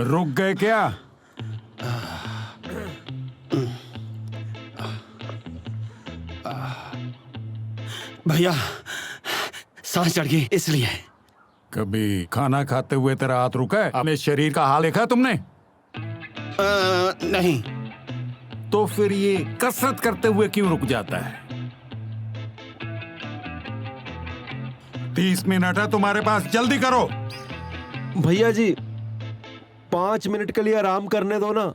रुक गए क्या? भैया सांस चढ़ गई इसलिए। कभी खाना खाते हुए तेरा हाथ रुका है? अपने शरीर का हाल देखा तुमने? नहीं। तो फिर ये कसरत करते हुए क्यों रुक जाता है? 30 मिनट है तुम्हारे पास, जल्दी करो। भैया जी 5 मिनट के लिए आराम करने दो ना,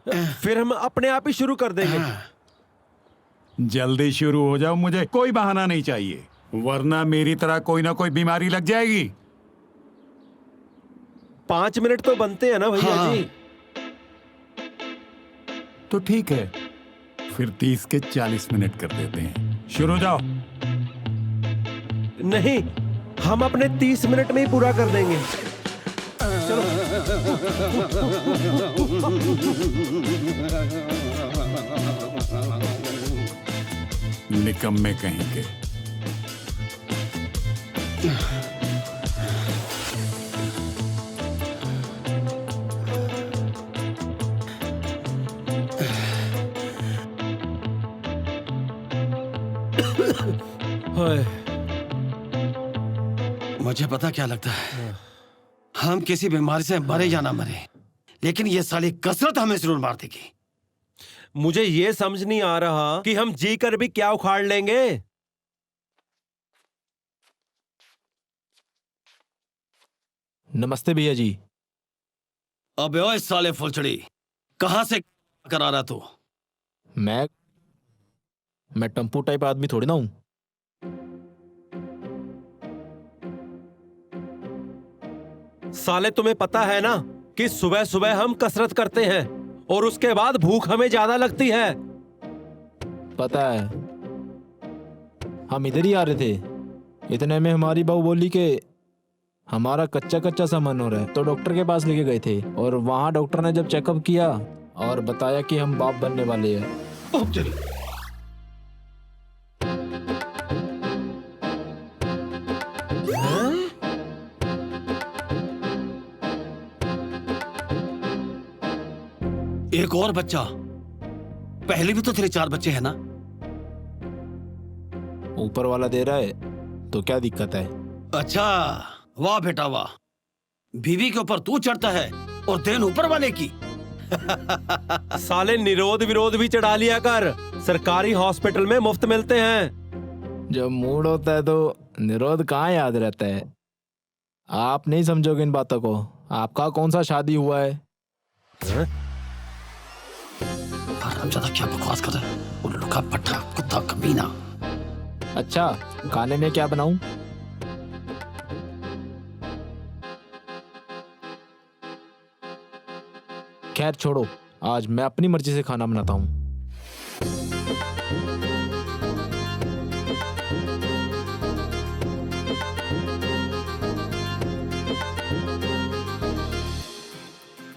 फिर हम अपने आप ही शुरू कर देंगे। जल्दी शुरू हो जाओ, मुझे कोई बहाना नहीं चाहिए, वरना मेरी तरह कोई ना कोई बीमारी लग जाएगी। 5 मिनट तो बनते हैं ना भैया हाँ। जी। तो ठीक है, फिर 30 के 40 मिनट कर देते हैं। शुरू हो जाओ। नहीं, हम अपने 30 मिनट में ही पूरा कर देंगे। चलो। निकम्मे कहीं के। मुझे पता क्या लगता है, हम किसी बीमारी से मरे या ना मरे, लेकिन ये साली कसरत हमें जरूर मार देगी। मुझे ये समझ नहीं आ रहा कि हम जी कर भी क्या उखाड़ लेंगे। नमस्ते भैया जी। अबे ओए साले फुलचड़ी, कहां से करा रहा तू? मैं टम्पू टाइप आदमी थोड़ी ना हूं। साले तुम्हें पता है ना कि सुबह सुबह हम कसरत करते हैं और उसके बाद भूख हमें ज्यादा लगती है। पता है, हम इधर ही आ रहे थे, इतने में हमारी बहू बोली कि हमारा कच्चा कच्चा सा मन हो रहा है, तो डॉक्टर के पास लेके गए थे और वहां डॉक्टर ने जब चेकअप किया और बताया कि हम बाप बनने वाले हैं। एक और बच्चा? पहले भी तो तेरे 4 बच्चे हैं ना? ऊपर वाला दे रहा है तो क्या दिक्कत है? अच्छा, वाह बेटा वाह। बीवी के ऊपर तू चढ़ता है और देन ऊपर वाले की। साले निरोध विरोध भी चढ़ा लिया कर, सरकारी हॉस्पिटल में मुफ्त मिलते हैं। जब मूड होता है तो निरोध कहाँ याद रहता है। आप नहीं समझोगे इन बातों को। आपका कौन सा शादी हुआ है? हरामजादा क्या बकवास कर रहा है, उल्लू का पट्टा, कुत्ता कमीना। अच्छा, खाने में क्या बनाऊं? खैर छोड़ो, आज मैं अपनी मर्जी से खाना बनाता हूं।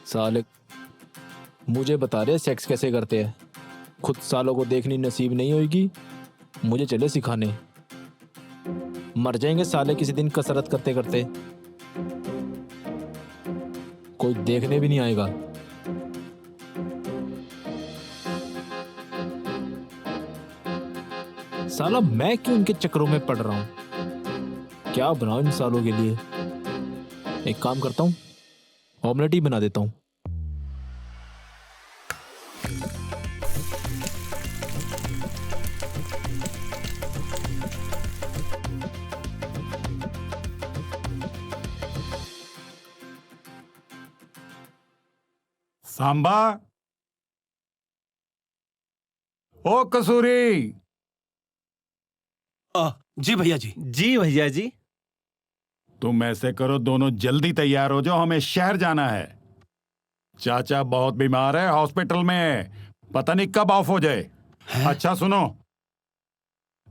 साले मुझे बता रहे सेक्स कैसे करते हैं, खुद सालों को देखनी नसीब नहीं होगी, मुझे चले सिखाने। मर जाएंगे साले किसी दिन कसरत करते करते। कोई देखने भी नहीं आएगा। साला मैं क्यों इनके चक्करों में पड़ रहा हूँ? क्या बनाऊं इन सालों के लिए? एक काम करता हूँ, ऑमलेट ही बना देता हूँ। सांबा, ओ कसूरी, जी भैया जी। जी भैया जी। तुम ऐसे करो, दोनों जल्दी तैयार हो जाओ, हमें शहर जाना है। चाचा बहुत बीमार है, हॉस्पिटल में है, पता नहीं कब ऑफ हो जाए। अच्छा सुनो,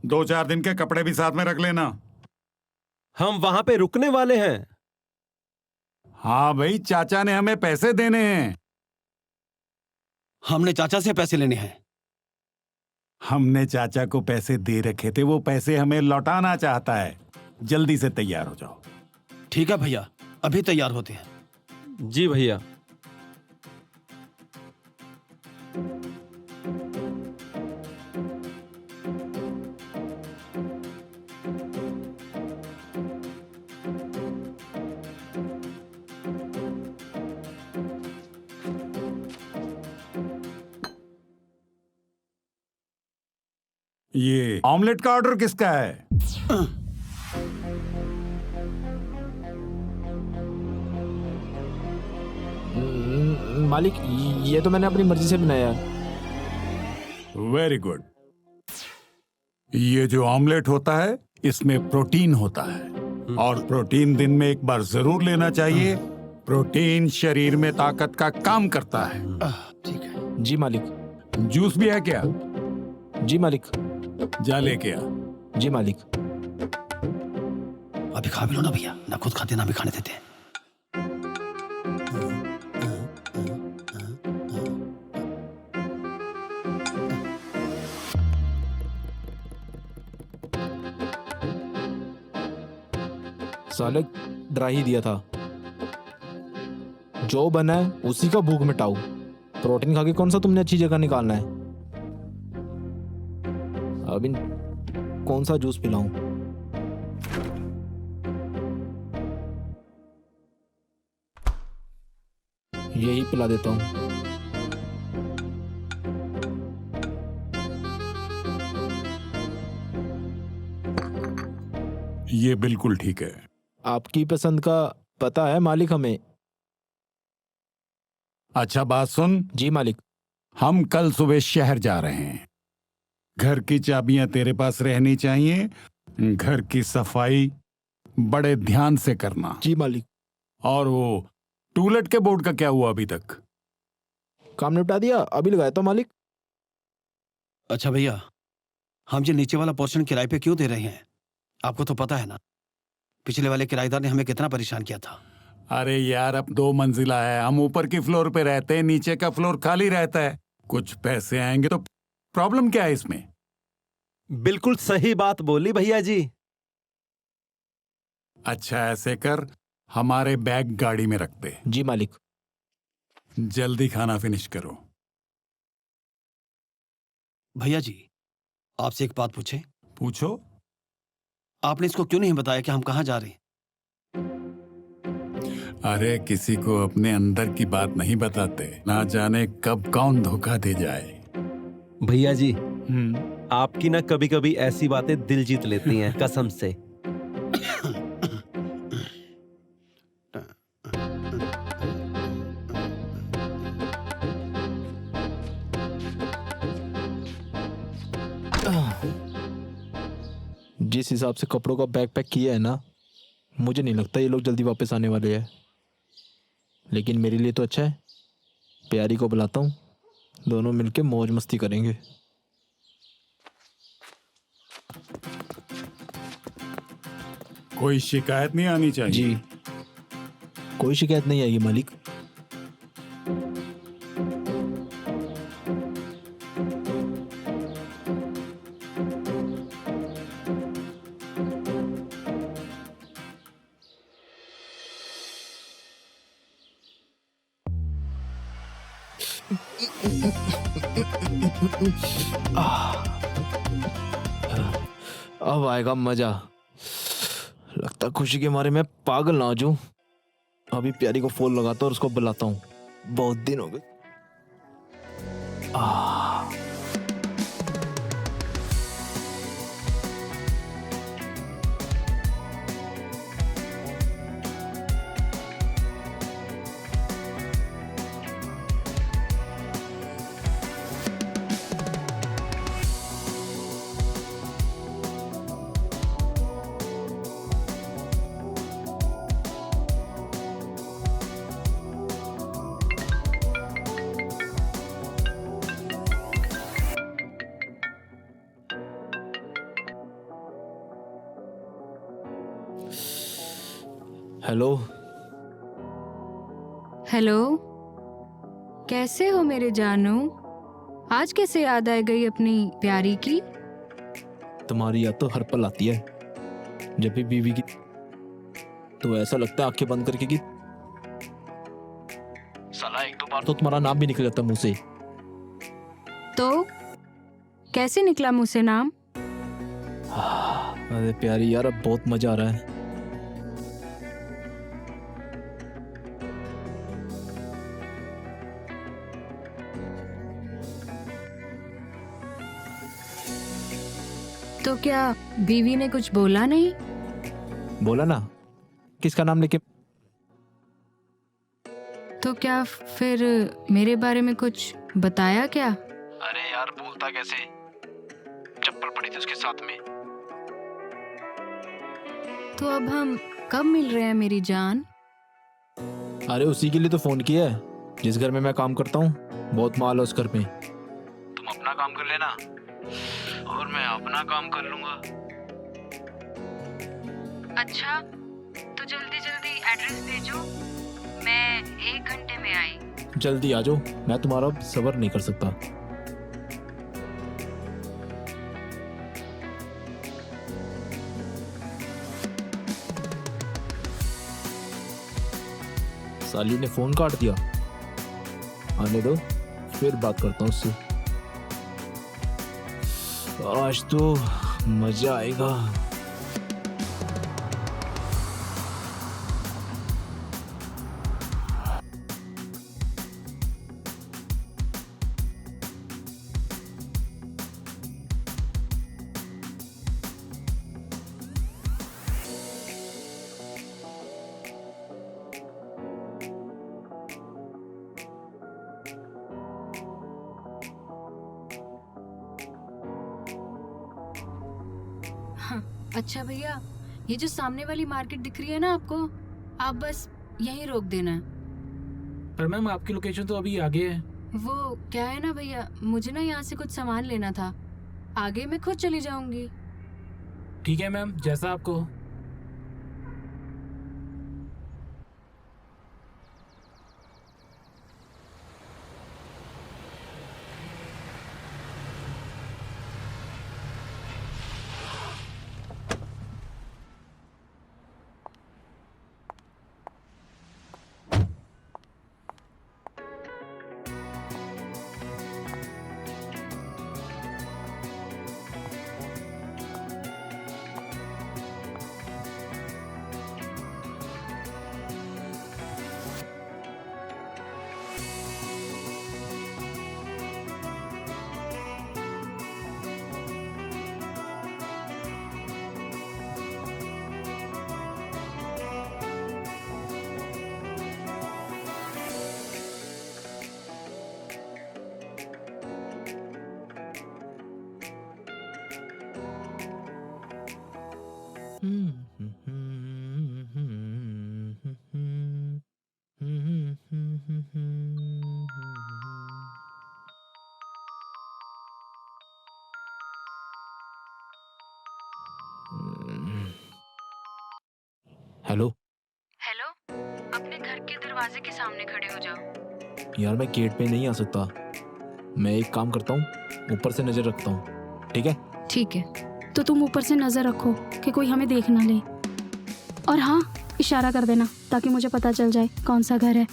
2-4 दिन के कपड़े भी साथ में रख लेना। हम वहां पे रुकने वाले हैं। हाँ भाई, चाचा ने हमें पैसे देने हैं। हमने चाचा से पैसे लेने हैं। हमने चाचा को पैसे दे रखे थे, वो पैसे हमें लौटाना चाहता है। जल्दी से तैयार हो जाओ। ठीक है भैया, अभी तैयार होते हैं। जी भैया। ये ऑमलेट का ऑर्डर किसका है? मालिक, ये तो मैंने अपनी मर्जी से बनाया। Very good. ये जो ऑमलेट होता है, इसमें प्रोटीन होता है, और प्रोटीन दिन में एक बार जरूर लेना चाहिए। प्रोटीन शरीर में ताकत का काम करता है। ठीक है। जी मालिक। जूस भी है क्या? जी मालिक। जा लेके आ। जी मालिक। अभी खा भी लो ना भैया, ना खुद खाते ना भी खाने देते। साले ड्राई ही दिया था। जो बना है उसी का भूख मिटाओ। प्रोटीन खा के कौन सा तुमने अच्छी जगह निकालना है? अब इन कौन सा जूस पिलाऊं? यही पिला देता हूं। ये बिल्कुल ठीक है। आपकी पसंद का पता है मालिक हमें। अच्छा बात सुन, जी मालिक। हम कल सुबह शहर जा रहे हैं। घर की चाबियां तेरे पास रहनी चाहिए। घर की सफाई बड़े ध्यान से करना। जी मालिक। और वो टूलेट के बोर्ड का क्या हुआ अभी तक? काम निपटा दिया, अभी लगाया था मालिक। अच्छा भैया, हम जो नीचे वाला पोर्शन किराए पे क्यों दे रहे हैं? आपको तो पता है ना, पिछले वाले किराएदार ने हमें कितना परेशान किया था। अरे यार, अब 2 मंजिला है, हम ऊपर की फ्लोर पे रहते हैं, नीचे का फ्लोर खाली रहता है। कुछ पैसे आएंगे तो प्रॉब्लम क्या है इसमें? बिल्कुल सही बात बोली भैया जी। अच्छा ऐसे कर, हमारे बैग गाड़ी में रख दे। जी मालिक। जल्दी खाना फिनिश करो। भैया जी, आपसे एक बात पूछे? पूछो। आपने इसको क्यों नहीं बताया कि हम कहाँ जा रहे हैं? अरे किसी को अपने अंदर की बात नहीं बताते, ना जाने कब कौन धोखा दे जाए। भैया जी, आपकी ना कभी कभी ऐसी बातें दिल जीत लेती हैं कसम से। जिस हिसाब से कपड़ों का बैग पैक किया है ना, मुझे नहीं लगता ये लोग जल्दी वापस आने वाले हैं। लेकिन मेरे लिए तो अच्छा है, प्यारी को बुलाता हूँ, दोनों मिलके मौज मस्ती करेंगे। कोई शिकायत नहीं आनी चाहिए। जी, कोई शिकायत नहीं आएगी मालिक। अब आएगा मजा। लगता खुशी के मारे मैं पागल ना हो जाऊं। अभी प्यारी को फोन लगाता हूं और उसको बुलाता हूं, बहुत दिन हो गए। हेलो। हेलो, कैसे हो मेरे जानू? आज कैसे याद आ गई अपनी प्यारी की? तुम्हारी याद तो हर पल आती है, जब भी बीवी की तो ऐसा लगता है आंखें बंद करके कि साला एक दो बार तो तुम्हारा नाम भी निकल जाता मुंह से। तो कैसे निकला मुंह से नाम? अरे प्यारी यार, अब बहुत मजा आ रहा है। तो क्या बीवी ने कुछ बोला नहीं? बोला ना, किसका नाम लेके। तो क्या फिर मेरे बारे में कुछ बताया क्या? अरे यार, बोलता कैसे, चप्पल पड़ी थी उसके साथ में। तो अब हम कब मिल रहे हैं मेरी जान? अरे उसी के लिए तो फोन किया है, जिस घर में मैं काम करता हूँ बहुत माल है उस घर में। तुम अपना काम कर लेना और मैं अपना काम कर लूंगा। अच्छा, तो जल्दी जल्दी एड्रेस भेजो, मैं 1 घंटे में आई। जल्दी आ जाओ, मैं तुम्हारा अब सब्र नहीं कर सकता। साली ने फोन काट दिया। आने दो, फिर बात करता हूँ उससे। आज तो मजा आएगा। अच्छा भैया, ये जो सामने वाली मार्केट दिख रही है ना आपको, आप बस यहीं रोक देना। पर मैम आपकी लोकेशन तो अभी आगे है। वो क्या है ना भैया, मुझे ना यहाँ से कुछ सामान लेना था, आगे मैं खुद चली जाऊंगी। ठीक है मैम, जैसा आपको। हेलो। हेलो, अपने घर के दरवाजे के सामने खड़े हो जाओ। यार मैं गेट पे नहीं आ सकता, मैं एक काम करता हूँ, ऊपर से नजर रखता हूँ, ठीक है? ठीक है। तो तुम ऊपर से नजर रखो कि कोई हमें देख ना ले, और हाँ, इशारा कर देना ताकि मुझे पता चल जाए कौन सा घर है।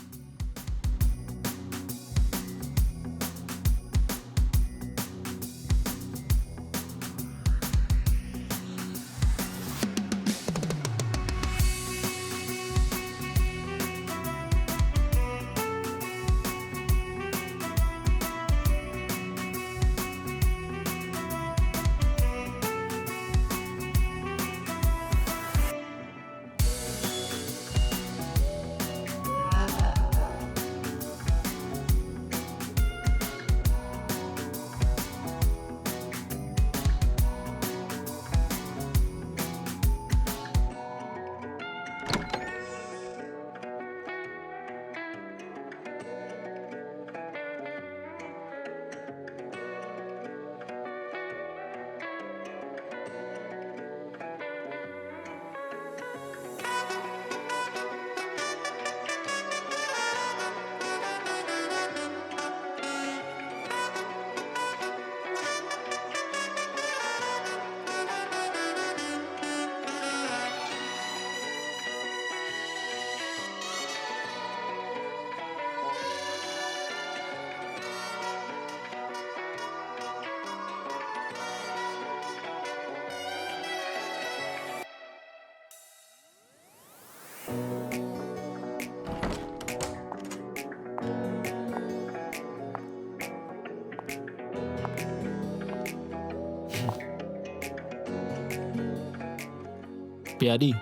प्यारी?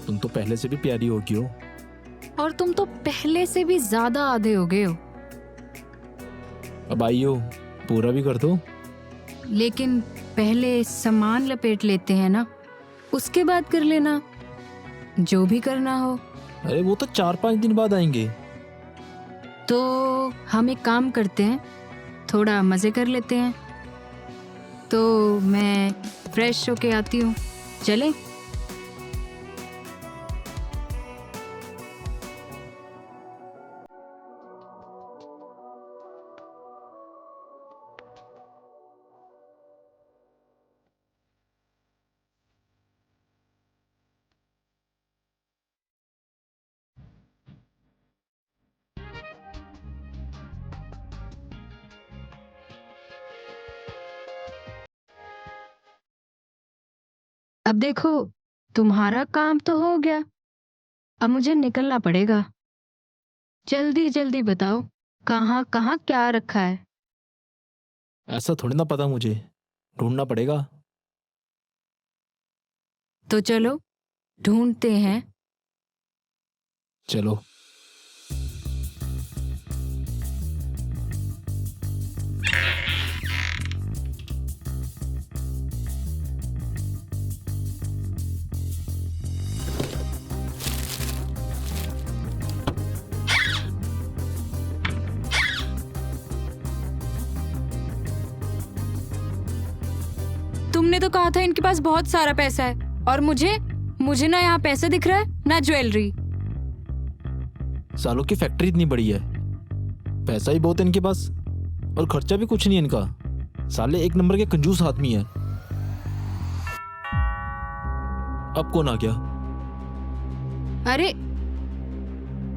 तुम तो पहले से भी प्यारी होगी हो। और तुम तो पहले से भी ज्यादा आधे हो गए हो। अब आई हो, पूरा भी कर दो। लेकिन पहले सामान लपेट लेते हैं ना, उसके बाद कर लेना जो भी करना हो। अरे वो तो 4-5 दिन बाद आएंगे। तो हम एक काम करते हैं, थोड़ा मजे कर लेते हैं। तो मैं फ्रेश होके आती हूँ, चलें? अब देखो, तुम्हारा काम तो हो गया, अब मुझे निकलना पड़ेगा। जल्दी जल्दी बताओ, कहाँ कहाँ क्या रखा है? ऐसा थोड़ी ना पता, मुझे ढूंढना पड़ेगा। तो चलो ढूंढते हैं। चलो। तुमने तो कहा था इनके पास बहुत सारा पैसा है, और मुझे ना यहाँ पैसा दिख रहा है ना ज्वेलरी। सालों की फैक्ट्री इतनी बड़ी है, पैसा ही बहुत है इनके पास, और खर्चा भी कुछ नहीं है इनका। साले एक नंबर के कंजूस आदमी है। अब कौन आ गया? अरे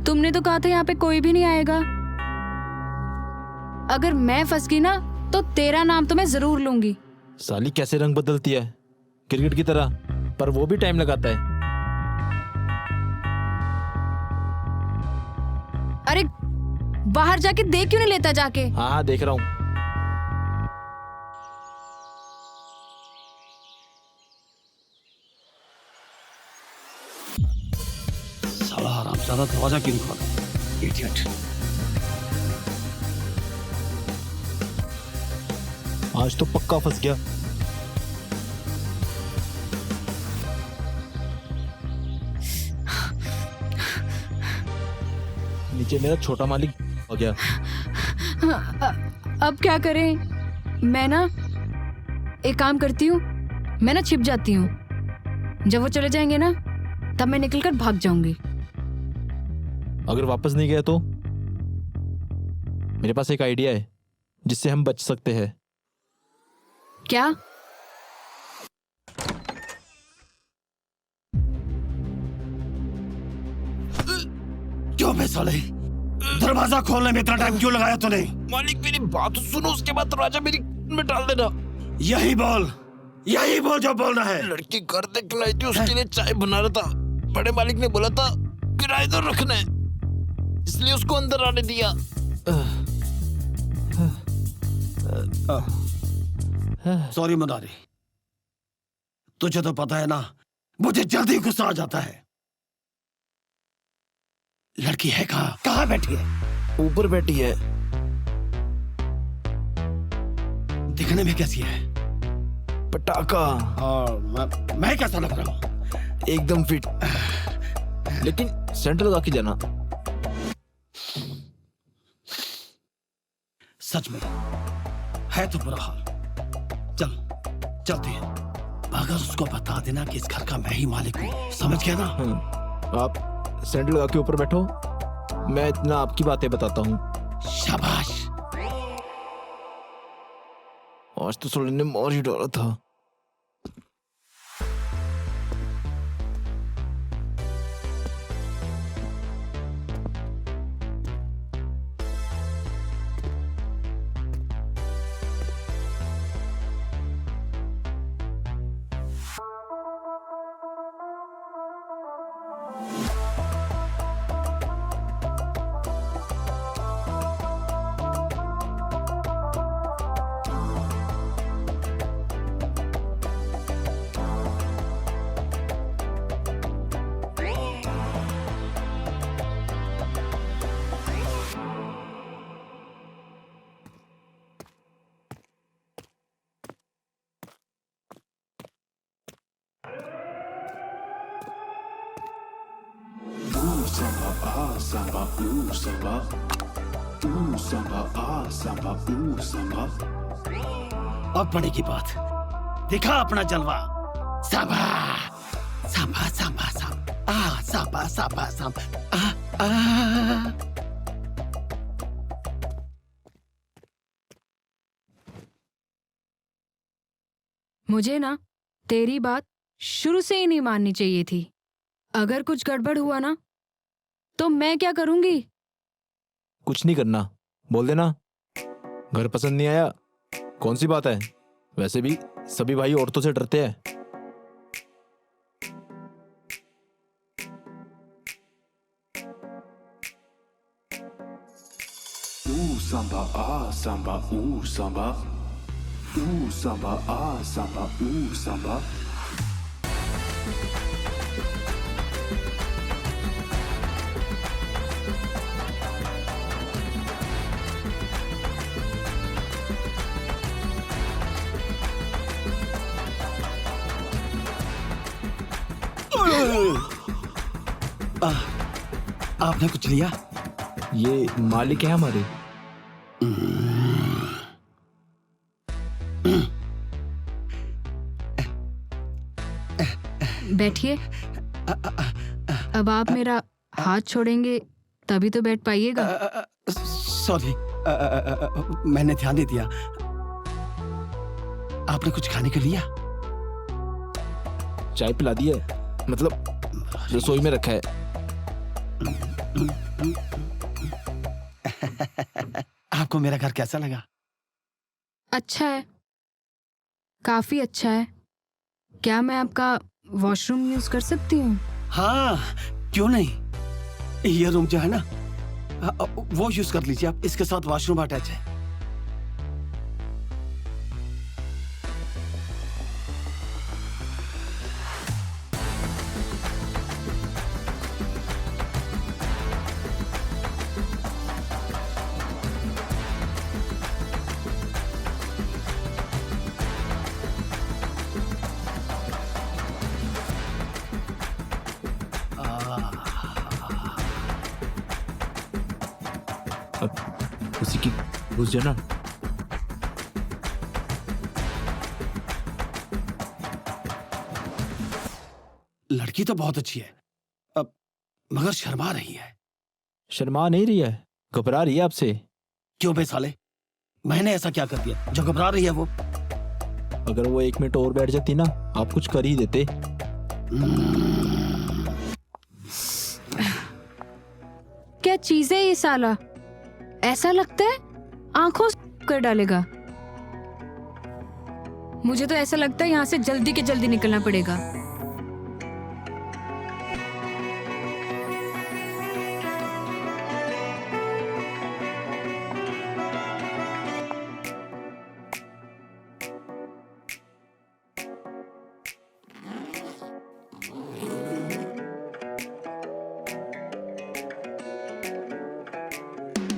तुमने तो कहा था यहाँ पे कोई भी नहीं आएगा। अगर मैं फंस गई ना तो तेरा नाम तो मैं जरूर लूंगी। साली कैसे रंग बदलती है, क्रिकेट की तरह, पर वो भी टाइम लगाता है। अरे बाहर जाके देख क्यों नहीं लेता जाके? हाँ हाँ देख रहा हूँ। साला हरामजादा दरवाजा क्यों नहीं खोला? इडियट। आज तो पक्का फंस गया। नीचे मेरा छोटा मालिक हो गया। अब क्या करें? मैं ना एक काम करती हूँ, मैं ना छिप जाती हूँ। जब वो चले जाएंगे ना तब मैं निकलकर भाग जाऊंगी। अगर वापस नहीं गया तो? मेरे पास एक आइडिया है जिससे हम बच सकते हैं। क्या? क्यों बे साले? दरवाजा खोलने में इतना टाइम क्यों लगाया तूने? मालिक मेरी बात तो सुनो, उसके बाद दरवाजा मेरी में डाल देना। यही बोल जो बोलना है। लड़की घर तक लाई थी, उसके लिए चाय बना रहा था। बड़े मालिक ने बोला था किराएदार रखना है, इसलिए उसको अंदर आने दिया। सॉरी मुरारी, तुझे तो पता है ना मुझे जल्दी गुस्सा आ जाता है। लड़की है कहाँ बैठी है? ऊपर बैठी है। दिखने में कैसी है? पटाखा। और मैं कैसा लग रहा हूँ? एकदम फिट, लेकिन सेंटर लगा के जाना। सच में है तो बुरा हाल। चलते हैं। अगर उसको बता देना कि इस घर का मैं ही मालिक हूँ, समझ गया ना? आप सेंटर लगा के ऊपर बैठो, मैं इतना आपकी बातें बताता हूँ। शाबाश। आज तो सोलह ने मार ही डाला था। ah samba ooh samba ooh samba ah samba ooh samba. अब बनेगी बात, दिखा अपना जलवा। सांबा सांबा सांबा सांबा आ सांबा सांबा सांबा आ आ। मुझे ना तेरी बात शुरू से ही नहीं माननी चाहिए थी। अगर कुछ गड़बड़ हुआ ना तो मैं क्या करूंगी? कुछ नहीं करना, बोल देना। घर पसंद नहीं आया, कौन सी बात है? वैसे भी सभी भाई औरतों से डरते हैं। Ooh samba ah samba ooh samba ooh samba ah samba ooh samba. आपने कुछ लिया? ये मालिक है हमारे। बैठिए। अब आप मेरा हाथ छोड़ेंगे तभी तो बैठ पाइएगा। सॉरी, मैंने ध्यान नहीं दिया। आपने कुछ खाने को लिया? चाय पिला दी है, मतलब रसोई में रखा है। आपको मेरा घर कैसा लगा? अच्छा है, काफी अच्छा है। क्या मैं आपका वॉशरूम यूज कर सकती हूँ? हाँ, क्यों नहीं। ये रूम जो है ना, वो यूज कर लीजिए आप। इसके साथ वॉशरूम अटैच है। उसी की घुस जाना। लड़की तो बहुत अच्छी है, अब मगर शर्मा रही है। शर्मा नहीं रही है, घबरा रही है आपसे। क्यों बे साले, मैंने ऐसा क्या कर दिया जो घबरा रही है वो? अगर वो 1 मिनट और बैठ जाती ना, आप कुछ कर ही देते। क्या चीज है ये साला? ऐसा लगता है आंखों से कर डालेगा। मुझे तो ऐसा लगता है यहाँ से जल्दी के जल्दी निकलना पड़ेगा।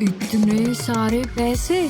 इतने सारे पैसे?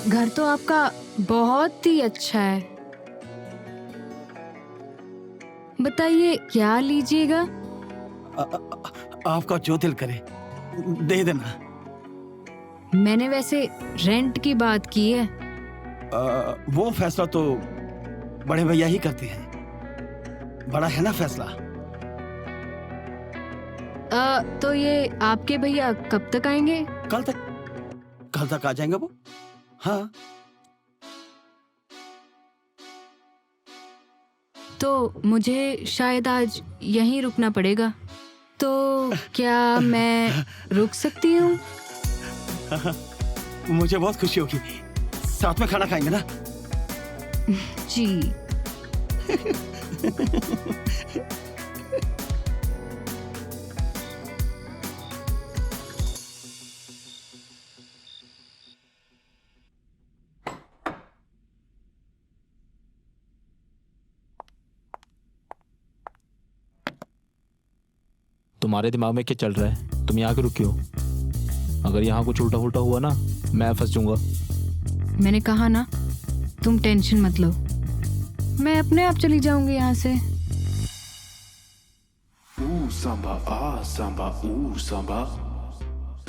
घर तो आपका बहुत ही अच्छा है। बताइए क्या लीजिएगा? आपका जो दिल करे दे देना। मैंने वैसे रेंट की बात की है। वो फैसला तो बड़े भैया ही करते हैं। बड़ा है ना फैसला। तो ये आपके भैया कब तक आएंगे? कल तक आ जाएंगे वो। हाँ, तो मुझे शायद आज यहीं रुकना पड़ेगा। तो क्या मैं रुक सकती हूँ? मुझे बहुत खुशी होगी। साथ में खाना खाएंगे ना? जी। तुम्हारे दिमाग में क्या चल रहा है? तुम यहाँ क्यों रुकी हो? अगर यहाँ कुछ उल्टा उल्टा हुआ ना, मैं फंस जाऊंगा। मैंने कहा ना, तुम टेंशन मत लो, मैं अपने आप चली जाऊंगी यहाँ से। Ooh samba ah samba ooh samba.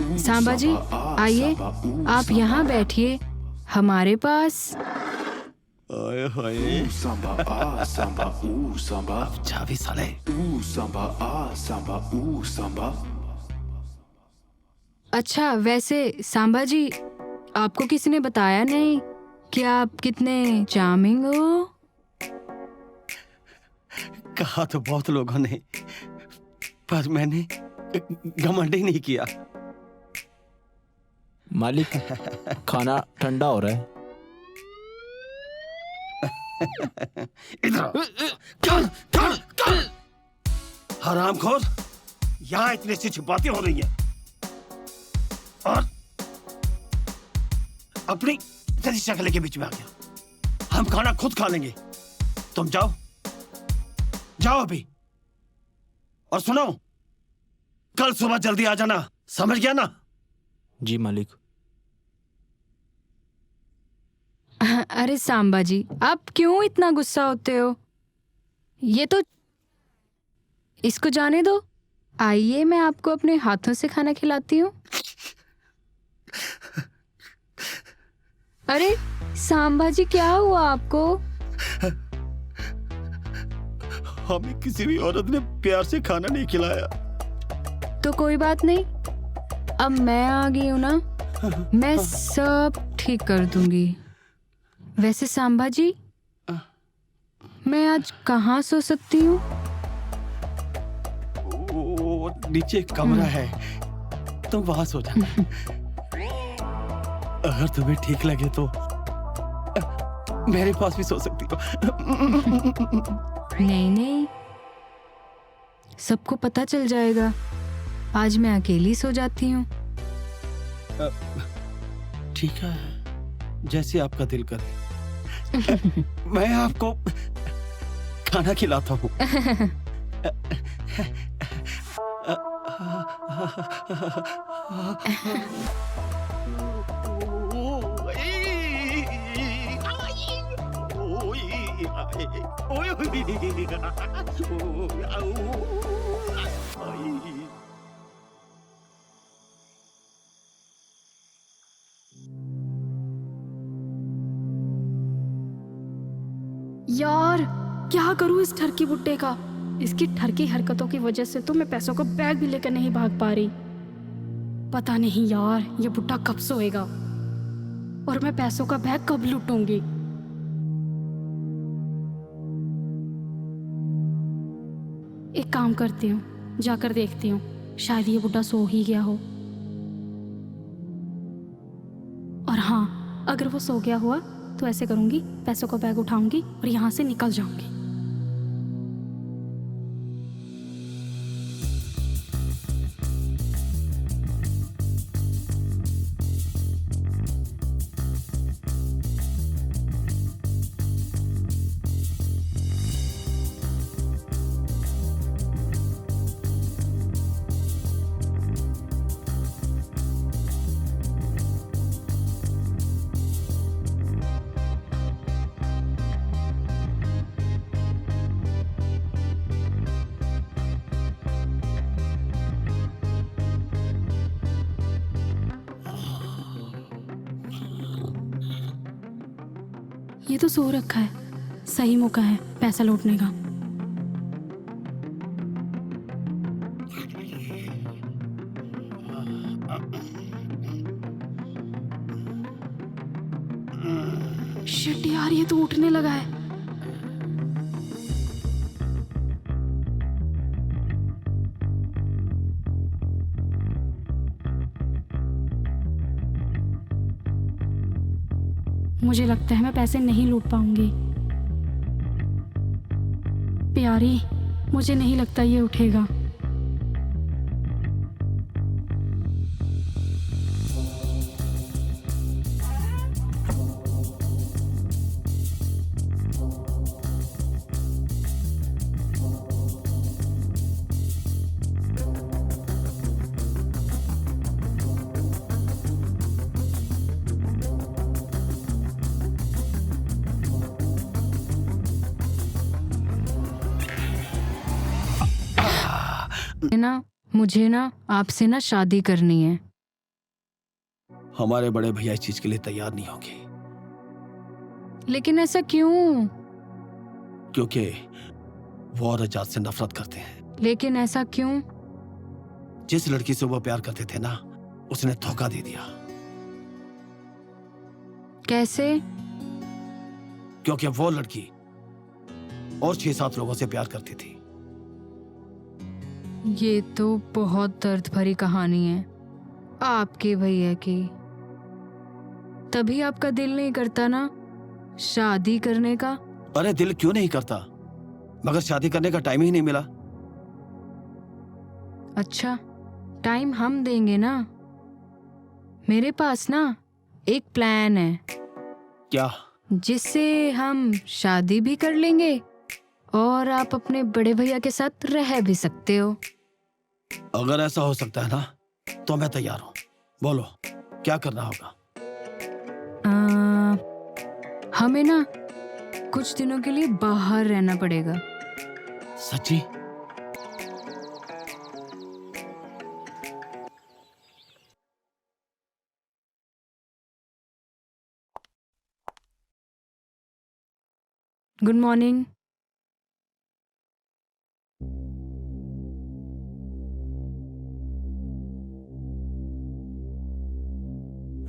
Ooh, Samba जी samba, ah, आइए, samba, ooh, आप samba. यहाँ बैठिए हमारे पास। आए हाय, Ooh samba ah samba ooh samba. जा भी साले। Ooh samba ah samba ooh samba. अच्छा, वैसे सांबा जी, आपको किसी ने बताया नहीं कि आप कितने चार्मिंग हो? कहा तो बहुत लोगों ने, पर मैंने घमंड ही नहीं किया। मालिक, खाना ठंडा हो रहा है। इधर हरामखोर, यहाँ इतनी सी बातें हो रही हैं और अपनी तेरी शक्ल के बीच में आ गया। हम खाना खुद खा लेंगे, तुम जाओ जाओ अभी। और सुनो, कल सुबह जल्दी आ जाना, समझ गया ना? जी मालिक। अरे सांबा जी, आप क्यों इतना गुस्सा होते हो? ये तो, इसको जाने दो। आइए, मैं आपको अपने हाथों से खाना खिलाती हूँ। अरे सांबा जी, क्या हुआ आपको? हमें किसी भी औरत ने प्यार से खाना नहीं खिलाया। तो कोई बात नहीं, अब मैं आ गई हूँ ना, मैं सब ठीक कर दूंगी। वैसे सांबा जी, मैं आज कहाँ सो सकती हूँ? वो नीचे एक कमरा है, तुम वहां सो जाना। अगर तुम्हें ठीक लगे तो मेरे पास भी सो सकती हो। नहीं नहीं, सबको पता चल जाएगा। आज मैं अकेली सो जाती हूँ। ठीक है, जैसे आपका दिल करे। मैं आपको खाना खिलाता हूँ। यार, क्या करूं इस ठरकी बुट्टे का? इसकी ठरकी हरकतों की वजह से तो मैं पैसों का बैग भी लेकर नहीं भाग पा रही। पता नहीं यार, ये बुट्टा कब सोएगा और मैं पैसों का बैग कब लूटूंगी। एक काम करती हूँ, जाकर देखती हूँ, शायद ये बुड्ढा सो ही गया हो। और हाँ, अगर वो सो गया हुआ तो ऐसे करूंगी, पैसों का बैग उठाऊंगी और यहाँ से निकल जाऊंगी। ये तो सो रखा है, सही मौका है पैसा लौटने का। शिट यार, ये तो उठने लगा है। मुझे लगता है मैं पैसे नहीं लूट पाऊंगी। प्यारी, मुझे नहीं लगता ये उठेगा। ना मुझे ना आपसे ना शादी करनी है। हमारे बड़े भैया इस चीज के लिए तैयार नहीं होंगे, लेकिन ऐसा क्यों? क्योंकि वो और आजाद से नफरत करते हैं। लेकिन ऐसा क्यों? जिस लड़की से वो प्यार करते थे ना, उसने धोखा दे दिया। कैसे? क्योंकि वो लड़की और 6-7 लोगों से प्यार करती थी। ये तो बहुत दर्द भरी कहानी है आपके भैया की। तभी आपका दिल नहीं करता ना शादी करने का? अरे दिल क्यों नहीं करता, मगर शादी करने का टाइम ही नहीं मिला। अच्छा, टाइम हम देंगे ना। मेरे पास ना एक प्लान है क्या? जिससे हम शादी भी कर लेंगे और आप अपने बड़े भैया के साथ रह भी सकते हो। अगर ऐसा हो सकता है ना, तो मैं तैयार हूं। बोलो क्या करना होगा? हमें ना कुछ दिनों के लिए बाहर रहना पड़ेगा। सच्ची? Good morning.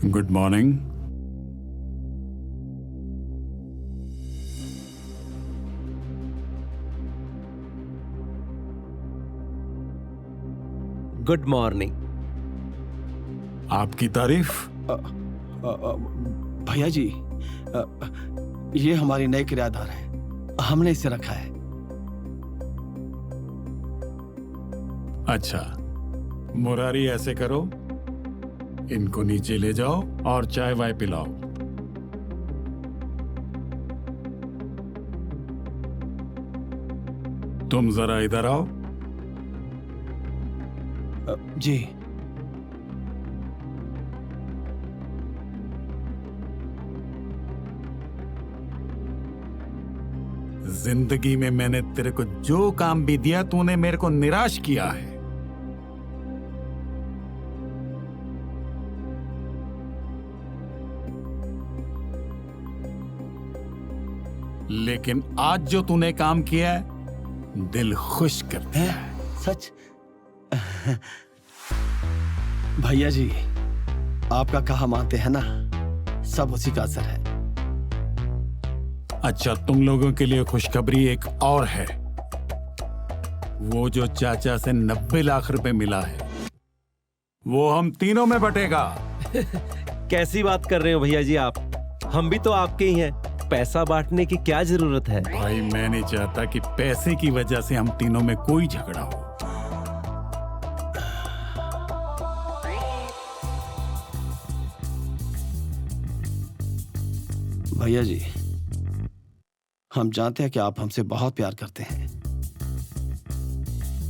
Good morning. Good morning. आपकी तारीफ? भैया जी, ये हमारी नई किराएदार है, हमने इसे रखा है। अच्छा, मुरारी ऐसे करो, इनको नीचे ले जाओ और चाय वाय पिलाओ। तुम जरा इधर आओ। जी। जिंदगी में मैंने तेरे को जो काम भी दिया, तूने मेरे को निराश किया है। लेकिन आज जो तूने काम किया है, दिल खुश कर दिया है। सच? भैया जी, आपका कहा मानते हैं ना, सब उसी का असर है। अच्छा, तुम लोगों के लिए खुशखबरी एक और है। वो जो चाचा से 90 लाख रुपए मिला है, वो हम तीनों में बटेगा। कैसी बात कर रहे हो भैया जी आप? हम भी तो आपके ही हैं, पैसा बांटने की क्या जरूरत है? भाई, मैं नहीं चाहता कि पैसे की वजह से हम तीनों में कोई झगड़ा हो। भैया जी, हम जानते हैं कि आप हमसे बहुत प्यार करते हैं।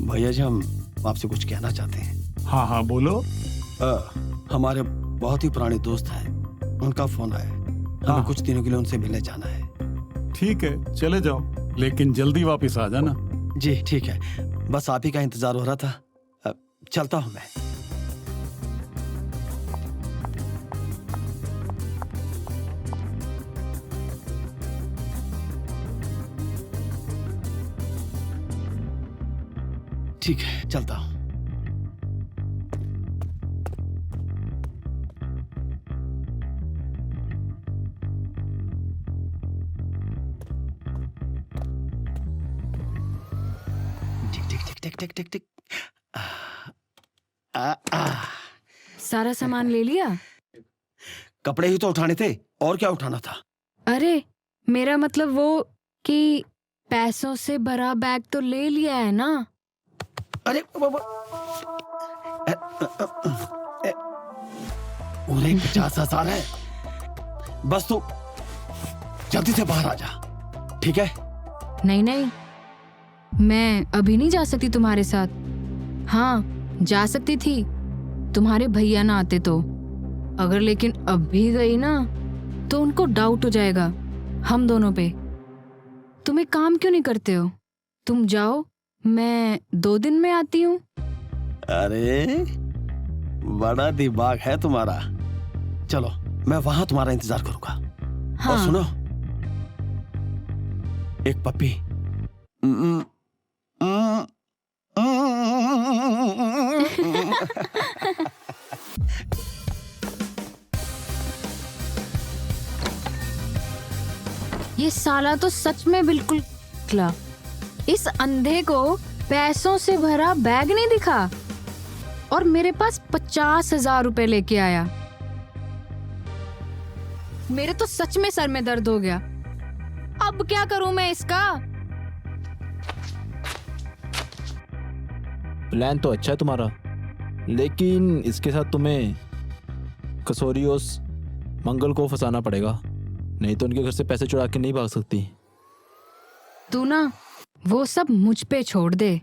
भैया जी, हम आपसे कुछ कहना चाहते हैं। हाँ हाँ, बोलो। हमारे बहुत ही पुराने दोस्त हैं, उनका फोन आया। हमें कुछ दिनों के लिए उनसे मिलने जाना है। ठीक है, चले जाओ, लेकिन जल्दी वापस आ जाना। जी ठीक है, बस आप ही का इंतजार हो रहा था। चलता हूं मैं। ठीक है, चलता हूं। टिक टिक टिक टिक। सारा सामान ले लिया? कपड़े ही तो उठाने थे, और क्या उठाना था? अरे, मेरा मतलब वो कि पैसों से भरा बैग तो ले लिया है ना? अरे पूरे 50,000 है। बस तू जल्दी से बाहर आ जा, ठीक है? नहीं नहीं, मैं अभी नहीं जा सकती तुम्हारे साथ। हाँ, जा सकती थी, तुम्हारे भैया ना आते तो। अगर लेकिन अब भी गई ना, तो उनको डाउट हो जाएगा हम दोनों पे। तुम एक काम क्यों नहीं करते हो? तुम जाओ, मैं 2 दिन में आती हूँ। अरे बड़ा दिमाग है तुम्हारा। चलो मैं वहां तुम्हारा इंतजार करूंगा। हाँ। और सुनो, एक पप्पी। ये साला तो सच में बिल्कुल निकला। इस अंधे को पैसों से भरा बैग नहीं दिखा और मेरे पास 50,000 रुपए लेके आया। मेरे तो सच में सर में दर्द हो गया। अब क्या करूं मैं इसका? प्लान तो अच्छा है तुम्हारा, लेकिन इसके साथ तुम्हें कसौरी उस मंगल को फंसाना पड़ेगा, नहीं तो उनके घर से पैसे चुरा के नहीं भाग सकती। तू ना वो सब मुझ पे छोड़ दे।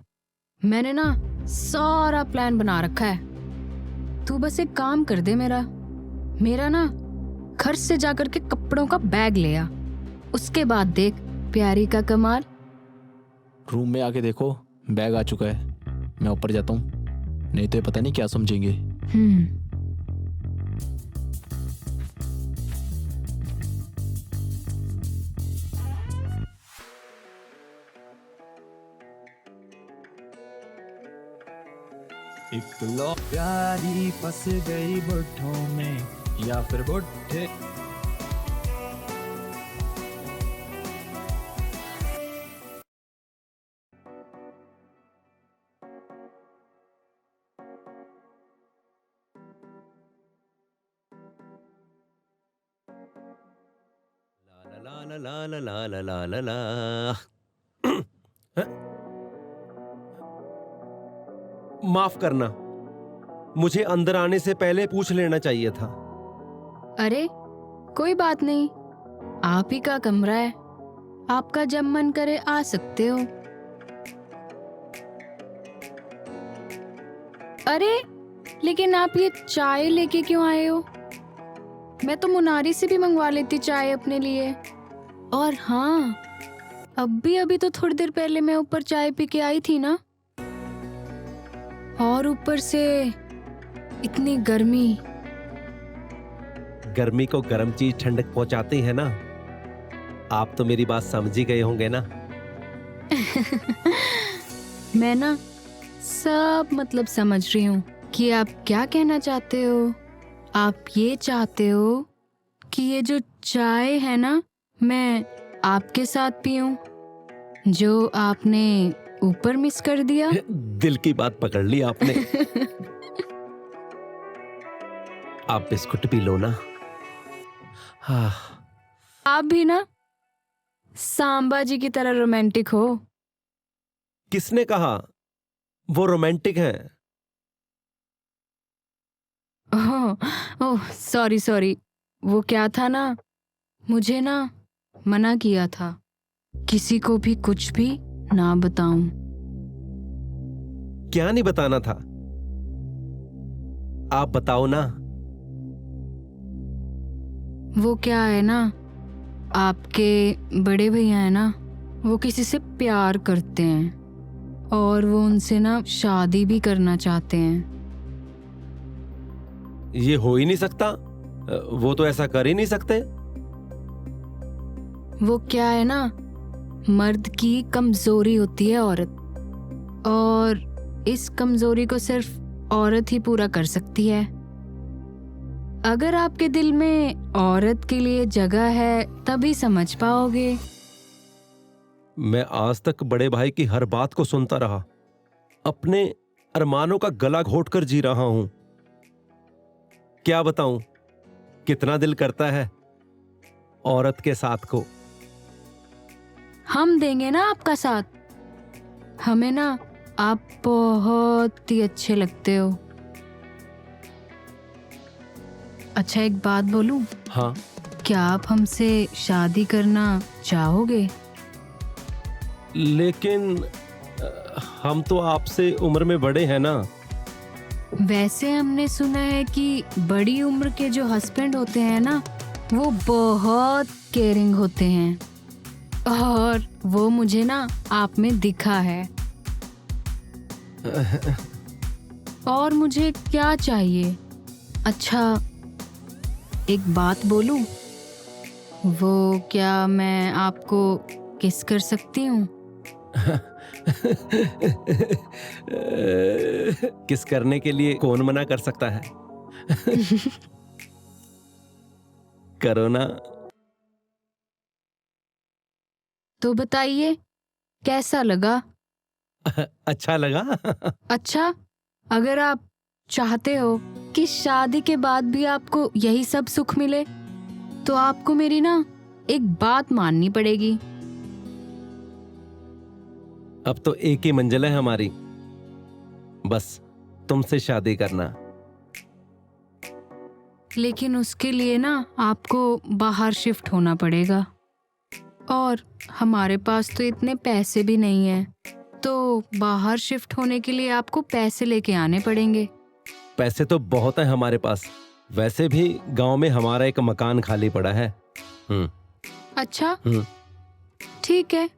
मैंने ना सारा प्लान बना रखा है। तू बस एक काम कर दे, मेरा ना घर से जाकर के कपड़ों का बैग ले आ। उसके बाद देख प्यारी का कमाल। रूम में आके देखो, बैग आ चुका है। मैं ऊपर जाता हूँ, नहीं तो ये पता नहीं क्या समझेंगे। एक लो प्यारी फंस गई बुढ़ों में या फिर बुढ़े। ला ला ला ला ला ला ला ला ला। माफ करना, मुझे अंदर आने से पहले पूछ लेना चाहिए था। अरे कोई बात नहीं, आप ही का कमरा है, आपका जब मन करे आ सकते हो। अरे लेकिन आप ये चाय लेके क्यों आए हो? मैं तो मुनारी से भी मंगवा लेती चाय अपने लिए। और हाँ, अभी तो थोड़ी देर पहले मैं ऊपर चाय पी के आई थी ना, और ऊपर से इतनी गर्मी। गर्मी को गर्म चीज ठंडक पहुंचाती है ना। आप तो मेरी बात समझ ही गए होंगे ना। मैं ना सब मतलब समझ रही हूँ कि आप क्या कहना चाहते हो। आप ये चाहते हो कि ये जो चाय है ना, मैं आपके साथ पीऊं, जो आपने ऊपर मिस कर दिया। दिल की बात पकड़ ली आपने। आप बिस्कुट पी लो ना। हाँ। आप भी ना सांबा जी की तरह रोमांटिक हो। किसने कहा वो रोमांटिक है? ओह सॉरी, वो क्या था ना, मुझे ना मना किया था किसी को भी कुछ भी ना बताऊं। क्या नहीं बताना था? आप बताओ ना। वो क्या है ना, आपके बड़े भैया है ना, वो किसी से प्यार करते हैं और वो उनसे ना शादी भी करना चाहते हैं। ये हो ही नहीं सकता, वो तो ऐसा कर ही नहीं सकते। वो क्या है ना, मर्द की कमजोरी होती है औरत, और इस कमजोरी को सिर्फ औरत ही पूरा कर सकती है। अगर आपके दिल में औरत के लिए जगह है तभी समझ पाओगे। मैं आज तक बड़े भाई की हर बात को सुनता रहा, अपने अरमानों का गला घोटकर जी रहा हूं। क्या बताऊं, कितना दिल करता है औरत के साथ को। हम देंगे ना आपका साथ। हमें ना आप बहुत ही अच्छे लगते हो। अच्छा एक बात बोलूं? हाँ। क्या आप हमसे शादी करना चाहोगे? लेकिन हम तो आपसे उम्र में बड़े हैं ना। वैसे हमने सुना है कि बड़ी उम्र के जो हस्बैंड होते हैं ना, वो बहुत केयरिंग होते हैं, और वो मुझे ना आप में दिखा है। और मुझे क्या चाहिए? अच्छा, एक बात बोलूं? वो क्या मैं आपको किस कर सकती हूँ? किस करने के लिए कौन मना कर सकता है? करो ना। तो बताइए, कैसा लगा? अच्छा लगा? अच्छा, अगर आप चाहते हो कि शादी के बाद भी आपको यही सब सुख मिले, तो आपको मेरी ना एक बात माननी पड़ेगी। अब तो एक ही मंजिल है हमारी, बस तुमसे शादी करना। लेकिन उसके लिए ना आपको बाहर शिफ्ट होना पड़ेगा, और हमारे पास तो इतने पैसे भी नहीं हैं, तो बाहर शिफ्ट होने के लिए आपको पैसे लेके आने पड़ेंगे। पैसे तो बहुत है हमारे पास, वैसे भी गांव में हमारा एक मकान खाली पड़ा है। अच्छा, हम्म। ठीक है,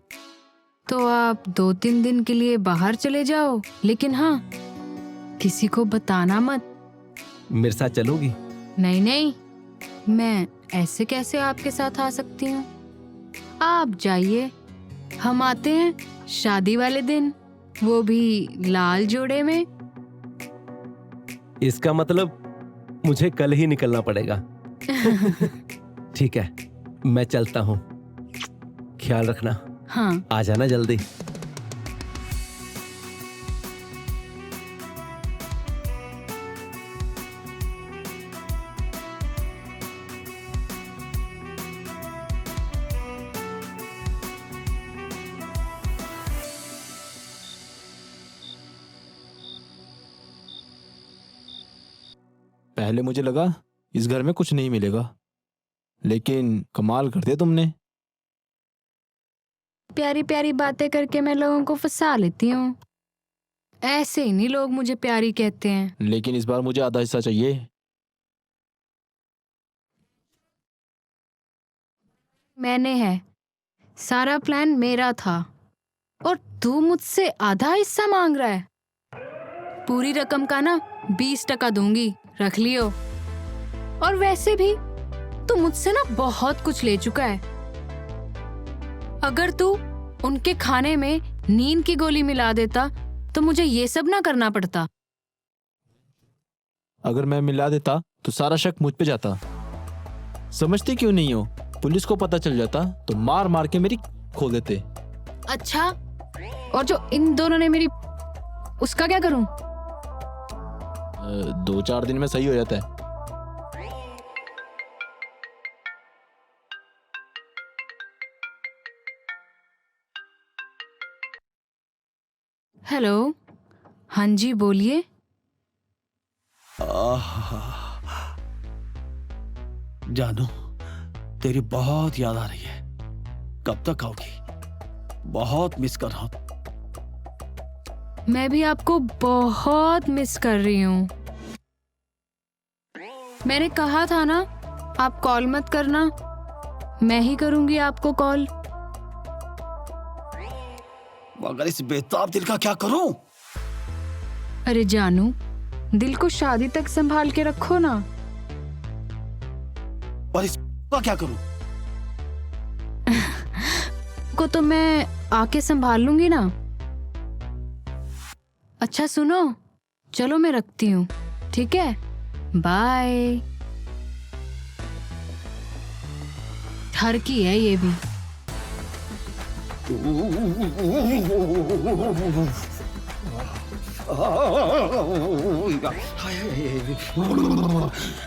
तो आप 2-3 दिन के लिए बाहर चले जाओ, लेकिन हाँ, किसी को बताना मत। मेरे साथ चलोगी? नहीं नहीं, मैं ऐसे कैसे आपके साथ आ सकती हूँ? आप जाइए, हम आते हैं शादी वाले दिन, वो भी लाल जोड़े में। इसका मतलब मुझे कल ही निकलना पड़ेगा। ठीक है, मैं चलता हूँ, ख्याल रखना। हाँ, आ जाना जल्दी। पहले मुझे लगा इस घर में कुछ नहीं मिलेगा, लेकिन कमाल कर दिया तुमने। प्यारी प्यारी बातें करके मैं लोगों को फंसा लेती हूँ। ऐसे ही नहीं लोग मुझे प्यारी कहते हैं। लेकिन इस बार मुझे आधा हिस्सा चाहिए। मैंने है, सारा प्लान मेरा था, और तू मुझसे आधा हिस्सा मांग रहा है? पूरी रकम का ना 20% दूंगी, रख लियो। और वैसे भी तू मुझसे ना बहुत कुछ ले चुका है। अगर तू उनके खाने में नींद की गोली मिला देता तो मुझे ये सब ना करना पड़ता। अगर मैं मिला देता तो सारा शक मुझ पे जाता। समझती क्यों नहीं हो? पुलिस को पता चल जाता तो मार मार के मेरी खो देते। अच्छा, और जो इन दोनों ने मेरी, उसका क्या करूं? 2-4 दिन में सही हो जाता है। हेलो, हाँ जी बोलिए। जानू, तेरी बहुत याद आ रही है। कब तक आओगी? बहुत मिस कर रहा हूं। मैं भी आपको बहुत मिस कर रही हूँ। मैंने कहा था ना, आप कॉल मत करना, मैं ही करूंगी आपको कॉल। मगर इस बेताब दिल का क्या करूं? अरे जानू, दिल को शादी तक संभाल के रखो ना। और इसका क्या करूं? को तो मैं आके संभाल लूंगी ना। अच्छा सुनो, चलो मैं रखती हूँ, ठीक है? बाय। घर की है ये भी।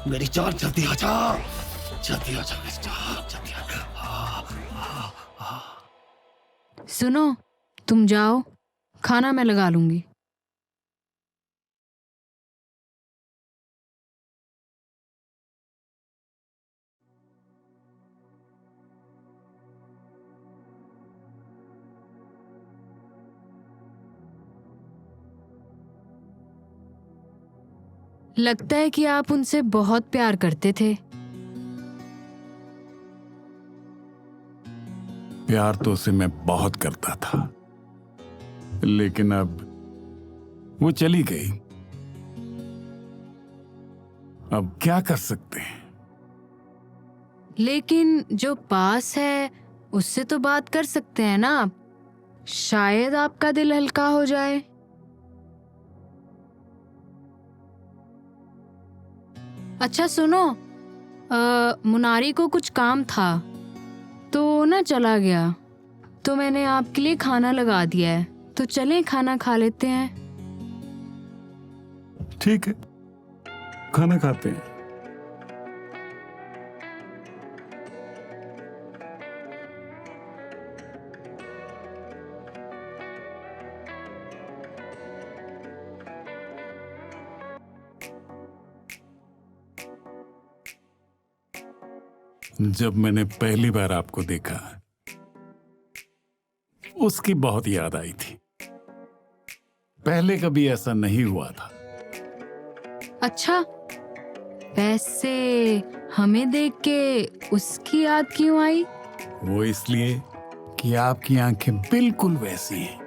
मेरी जान, जल्दी आजा, जल्दी आजा मेरी जान, जल्दी आजा। सुनो, तुम जाओ, खाना मैं लगा लूंगी। लगता है कि आप उनसे बहुत प्यार करते थे। प्यार तो उसे मैं बहुत करता था, लेकिन अब वो चली गई, अब क्या कर सकते हैं? लेकिन जो पास है उससे तो बात कर सकते हैं ना आप। शायद आपका दिल हल्का हो जाए। अच्छा सुनो, मुनारी को कुछ काम था तो ना चला गया, तो मैंने आपके लिए खाना लगा दिया है, तो चलें खाना खा लेते हैं। ठीक है, खाना खाते हैं। जब मैंने पहली बार आपको देखा, उसकी बहुत याद आई थी। पहले कभी ऐसा नहीं हुआ था। अच्छा, वैसे हमें देख के उसकी याद क्यों आई? वो इसलिए कि आपकी आंखें बिल्कुल वैसी हैं।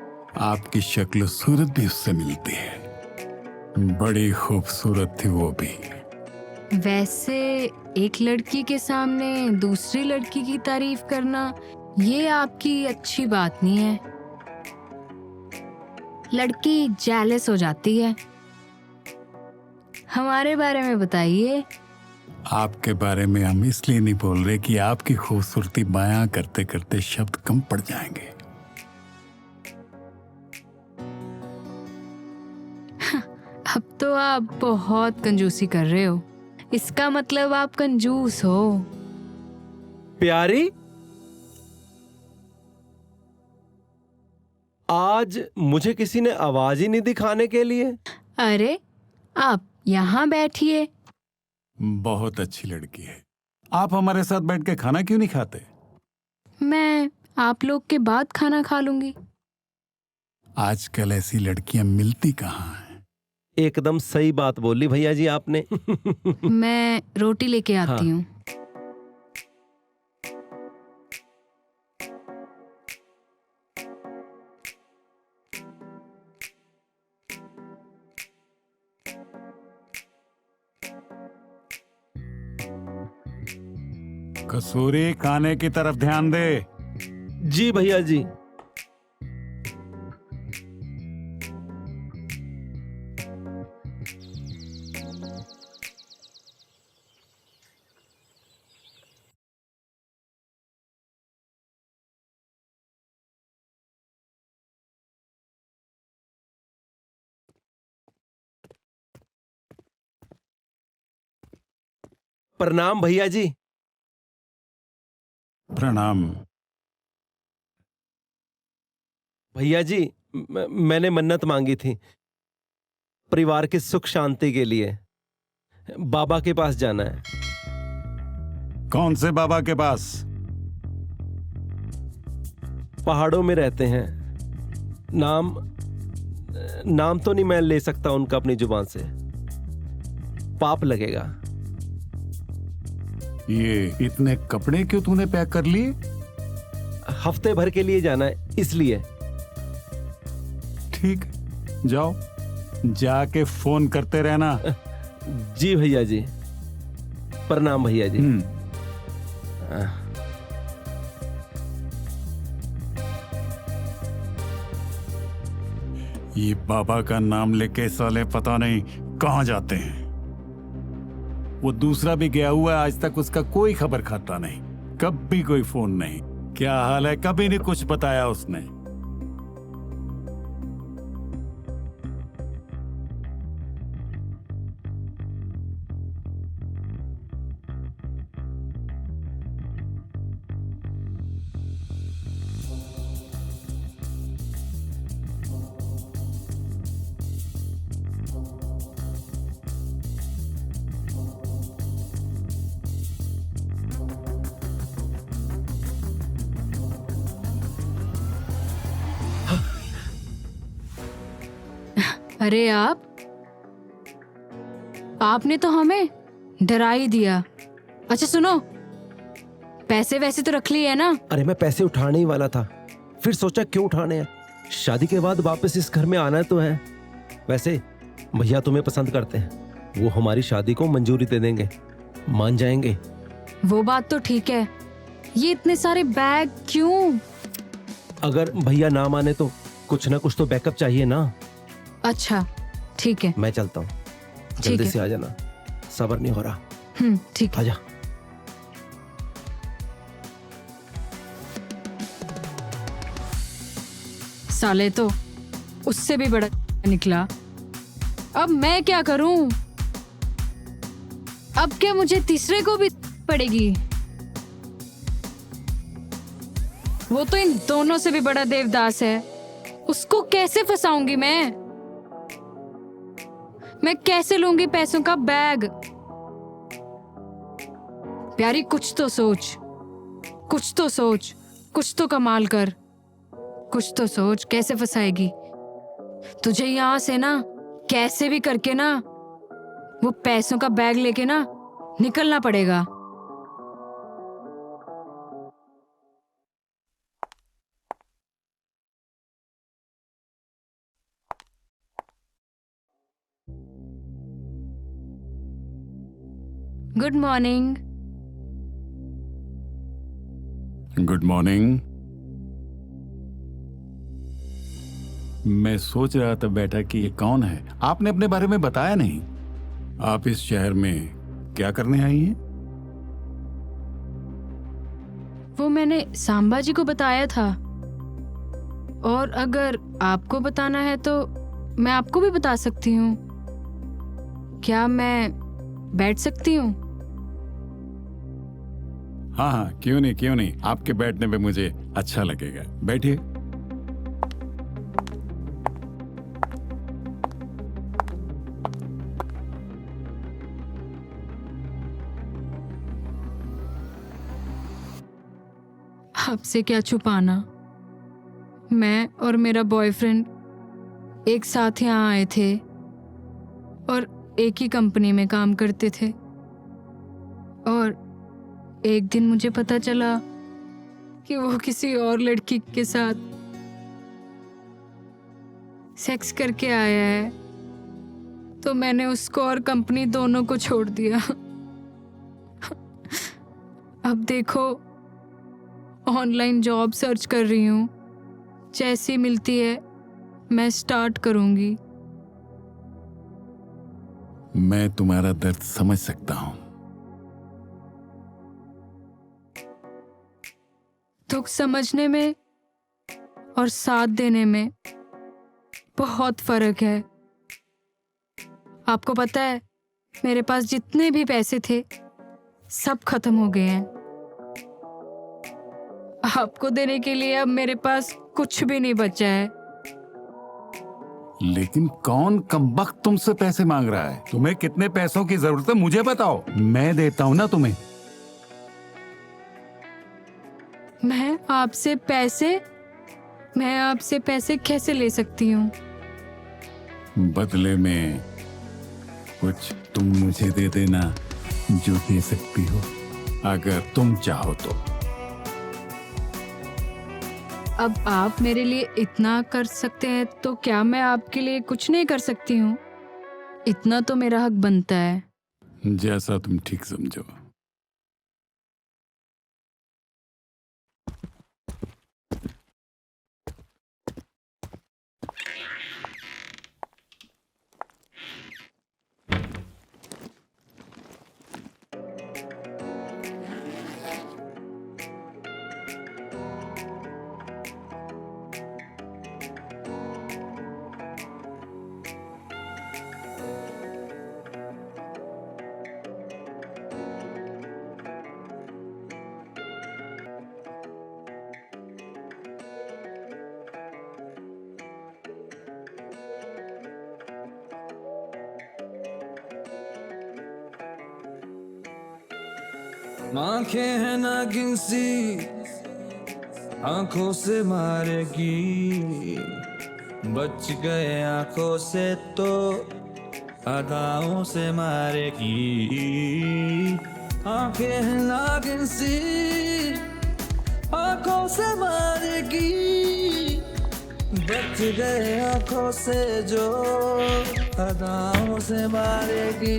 आपकी शक्ल सूरत भी उससे मिलती है। बड़ी खूबसूरत थी वो भी। वैसे एक लड़की के सामने दूसरी लड़की की तारीफ करना ये आपकी अच्छी बात नहीं है। लड़की जेलस हो जाती है। हमारे बारे में बताइए। आपके बारे में हम इसलिए नहीं बोल रहे कि आपकी खूबसूरती बयां करते करते शब्द कम पड़ जाएंगे। अब तो आप बहुत कंजूसी कर रहे हो। इसका मतलब आप कंजूस हो। प्यारी, आज मुझे किसी ने आवाज ही नहीं दिखाने के लिए। अरे आप यहाँ बैठिए। बहुत अच्छी लड़की है। आप हमारे साथ बैठ के खाना क्यों नहीं खाते? मैं आप लोग के बाद खाना खा लूंगी। आजकल ऐसी लड़कियां मिलती कहाँ हैं? एकदम सही बात बोली भैया जी आपने। मैं रोटी लेके आती हाँ। हूँ। कसूरी, खाने की तरफ ध्यान दे। जी भैया जी। प्रणाम भैया जी। प्रणाम। भैया जी, मैंने मन्नत मांगी थी परिवार की सुख शांति के लिए। बाबा के पास जाना है। कौन से बाबा के पास? पहाड़ों में रहते हैं। नाम तो नहीं मैं ले सकता उनका अपनी जुबान से, पाप लगेगा। ये इतने कपड़े क्यों तूने पैक कर लिए? हफ्ते भर के लिए जाना है इसलिए। ठीक, जाओ, जाके फोन करते रहना। जी भैया जी। प्रणाम भैया जी। ये बाबा का नाम लेके साले पता नहीं कहां जाते हैं। वो दूसरा भी गया हुआ है, आज तक उसका कोई खबर खाता नहीं, कभी कोई फोन नहीं। क्या हाल है, कभी नहीं कुछ बताया उसने। अरे आपने तो हमें डरा ही दिया। अच्छा सुनो, पैसे वैसे तो रख लिए है ना? अरे मैं पैसे उठाने ही वाला था, फिर सोचा क्यों उठाने हैं, शादी के बाद वापस इस घर में आना तो है। वैसे भैया तुम्हें पसंद करते हैं, वो हमारी शादी को मंजूरी दे देंगे, मान जाएंगे। वो बात तो ठीक है, ये इतने सारे बैग क्यों? अगर भैया ना माने तो कुछ ना कुछ तो बैकअप चाहिए ना। अच्छा ठीक है। मैं चलता हूँ, ठीक जल्दी है। से आ जाना, सब्र नहीं हो रहा। ठीक है। आजा। साले तो उससे भी बड़ा निकला। अब मैं क्या करूं? अब क्या मुझे तीसरे को भी पड़ेगी? वो तो इन दोनों से भी बड़ा देवदास है, उसको कैसे फंसाऊंगी मैं? मैं कैसे लूंगी पैसों का बैग? प्यारी कुछ तो सोच, कुछ तो सोच, कुछ तो कमाल कर, कुछ तो सोच, कैसे फंसाएगी? तुझे यहां से ना कैसे भी करके ना वो पैसों का बैग लेके ना निकलना पड़ेगा। Good morning. Good morning. मैं सोच रहा था बेटा कि ये कौन है। आपने अपने बारे में बताया नहीं। आप इस शहर में क्या करने आई हैं? वो मैंने सांबा जी को बताया था, और अगर आपको बताना है तो मैं आपको भी बता सकती हूँ। क्या मैं बैठ सकती हूँ? हाँ हाँ, क्यों नहीं क्यों नहीं, आपके बैठने पे मुझे अच्छा लगेगा। बैठिए। आपसे क्या छुपाना, मैं और मेरा बॉयफ्रेंड एक साथ यहाँ आए थे और एक ही कंपनी में काम करते थे। और एक दिन मुझे पता चला कि वो किसी और लड़की के साथ सेक्स करके आया है, तो मैंने उसको और कंपनी दोनों को छोड़ दिया। अब देखो, ऑनलाइन जॉब सर्च कर रही हूँ, जैसी मिलती है मैं स्टार्ट करूंगी। मैं तुम्हारा दर्द समझ सकता हूँ। दुख समझने में और साथ देने में बहुत फर्क है। आपको पता है, मेरे पास जितने भी पैसे थे सब खत्म हो गए हैं। आपको देने के लिए अब मेरे पास कुछ भी नहीं बचा है। लेकिन कौन कमबख्त तुमसे पैसे मांग रहा है? तुम्हें कितने पैसों की जरूरत है मुझे बताओ, मैं देता हूं ना तुम्हें। मैं आपसे पैसे कैसे ले सकती हूँ? बदले में कुछ तुम मुझे दे देना जो दे सकती हो, अगर तुम चाहो तो। अब आप मेरे लिए इतना कर सकते हैं तो क्या मैं आपके लिए कुछ नहीं कर सकती हूँ? इतना तो मेरा हक बनता है। जैसा तुम ठीक समझो। आंखें हैं नागिन सी, आंखों से मारेगी, बच गए आंखों से तो अदाओं से मारेगी। आंखें हैं नागिन सी, आंखों से मारेगी, बच गए आंखों से जो अदाओं से मारेगी।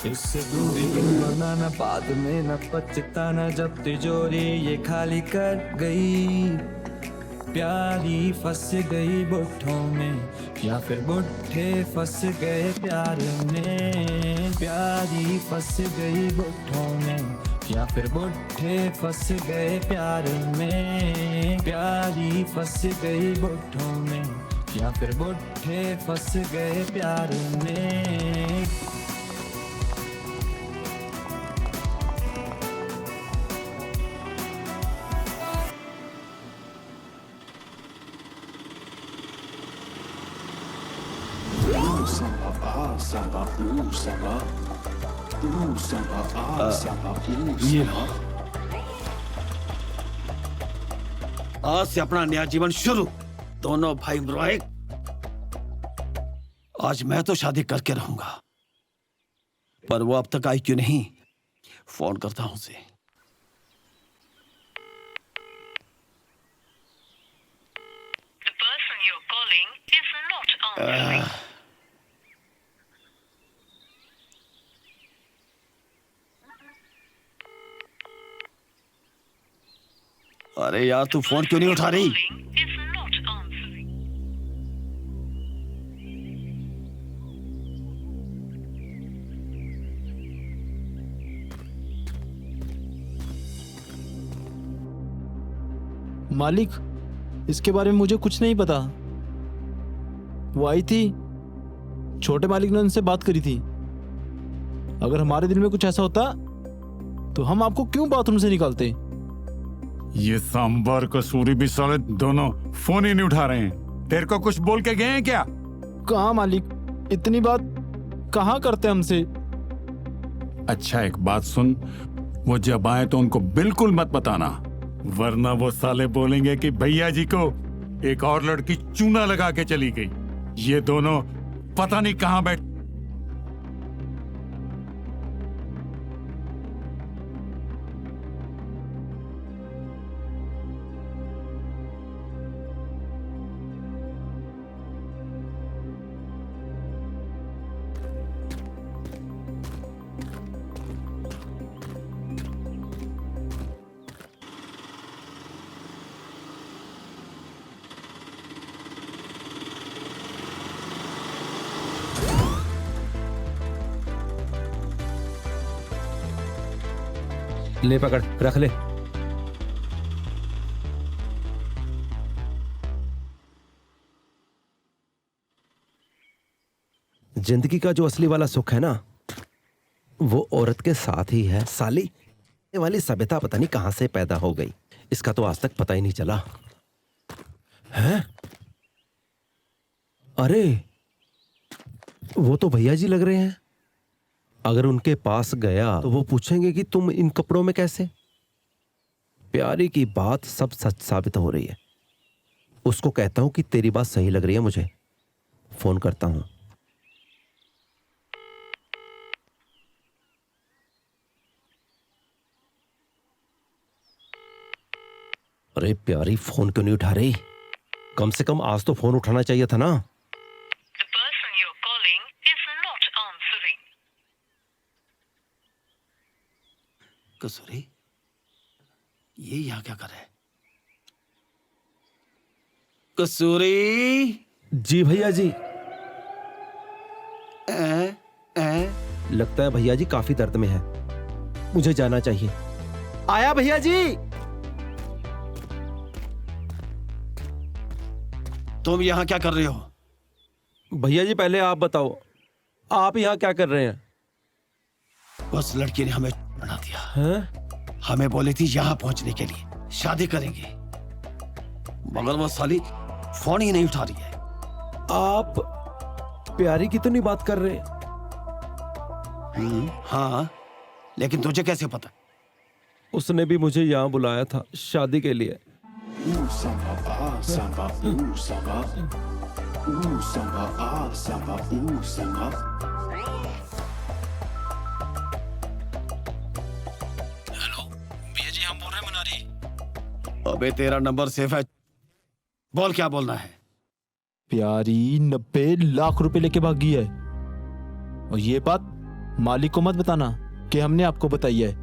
इससे दूरी वरना न बाद में न पछताना जब तिजोरी ये खाली कर गई। प्यारी फंस गई बुट्ठों में या फिर बुट्ठे फंस गए प्यार में। प्यारी फंस गई बुट्ठों में या फिर बुट्ठे फंस गए प्यार में। प्यारी फंस गई बुट्ठों में या फिर बुट्ठे फंस गए प्यार में। Samba, ah, samba, samba. Samba, ah, samba, ये samba. आज से अपना नया जीवन शुरू। दोनों भाई मुराए। आज मैं तो शादी करके रहूंगा, पर वो अब तक आई क्यों नहीं? फोन करता हूं उसे। The person you're calling is not answering. अरे यार, तू फोन क्यों नहीं उठा रही? Calling is not answering. मालिक, इसके बारे में मुझे कुछ नहीं पता। वो आई थी, छोटे मालिक ने उनसे बात करी थी। अगर हमारे दिल में कुछ ऐसा होता तो हम आपको क्यों बाथरूम से निकालते? ये सांबर कसूरी भी साले दोनों फोन ही नहीं उठा रहे हैं। तेरे को कुछ बोल के गए हैं क्या? कहाँ मालिक, इतनी बात कहाँ करते हमसे? अच्छा एक बात सुन, वो जब आए तो उनको बिल्कुल मत बताना, वरना वो साले बोलेंगे कि भैया जी को एक और लड़की चूना लगा के चली गई। ये दोनों पता नहीं कहाँ बैठ। ले पकड़, रख ले। जिंदगी का जो असली वाला सुख है ना, वो औरत के साथ ही है साली। ये वाली सभ्यता पता नहीं कहां से पैदा हो गई, इसका तो आज तक पता ही नहीं चला है। अरे वो तो भैया जी लग रहे हैं। अगर उनके पास गया तो वो पूछेंगे कि तुम इन कपड़ों में कैसे। प्यारी की बात सब सच साबित हो रही है। उसको कहता हूं कि तेरी बात सही लग रही है मुझे। फोन करता हूं। अरे प्यारी फोन क्यों नहीं उठा रही? कम से कम आज तो फोन उठाना चाहिए था ना। The person you're calling is not answering. कसूरी, ये यहाँ क्या कर रहा है? कसूरी। जी भैया जी। ए? लगता है भैया जी काफी दर्द में है, मुझे जाना चाहिए। आया भैया जी। तुम यहाँ क्या कर रहे हो? भैया जी पहले आप बताओ, आप यहाँ क्या कर रहे हैं? उस लड़की ने हमें बना दिया। हैं? हमें बोली थी यहाँ पहुंचने के लिए, शादी करेंगे, मगर वो साली फोन ही नहीं उठा रही है। आप प्यारी की तो नहीं बात कर रहे? हाँ, लेकिन तुझे कैसे पता? उसने भी मुझे यहाँ बुलाया था शादी के लिए। Samba, ah, samba, samba. Samba, ah, samba, samba. Hello भैया जी, हम बोल रहे हैं मनारी। अबे तेरा नंबर सेफ है, बोल क्या बोलना है। प्यारी 90 लाख रुपए लेके भागी है। और ये बात मालिक को मत बताना कि हमने आपको बताई है।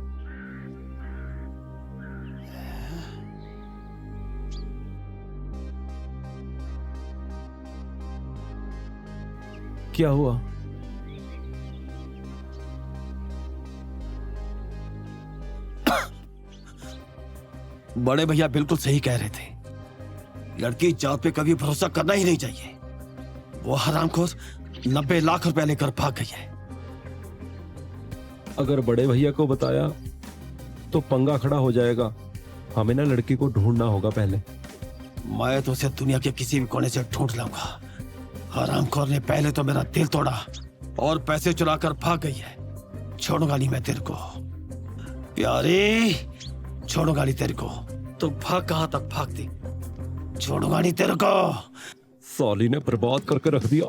क्या हुआ? बड़े भैया बिल्कुल सही कह रहे थे। लड़की जात पे कभी भरोसा करना ही नहीं चाहिए। वो हरामखोर 90 लाख रुपए लेकर भाग गई है। अगर बड़े भैया को बताया तो पंगा खड़ा हो जाएगा। हमें ना लड़की को ढूंढना होगा पहले। मैं तो उसे दुनिया के किसी भी कोने से ढूंढ लाऊंगा। हरामखोर ने पहले तो मेरा दिल तोड़ा और पैसे चुराकर भाग गई है। छोड़ूंगा नहीं मैं तेरे को प्यारी, छोड़ूंगा नहीं तेरे को। तो भाग कहां तक भागती, छोड़ूंगा नहीं तेरे को। साली ने बर्बाद करके रख दिया।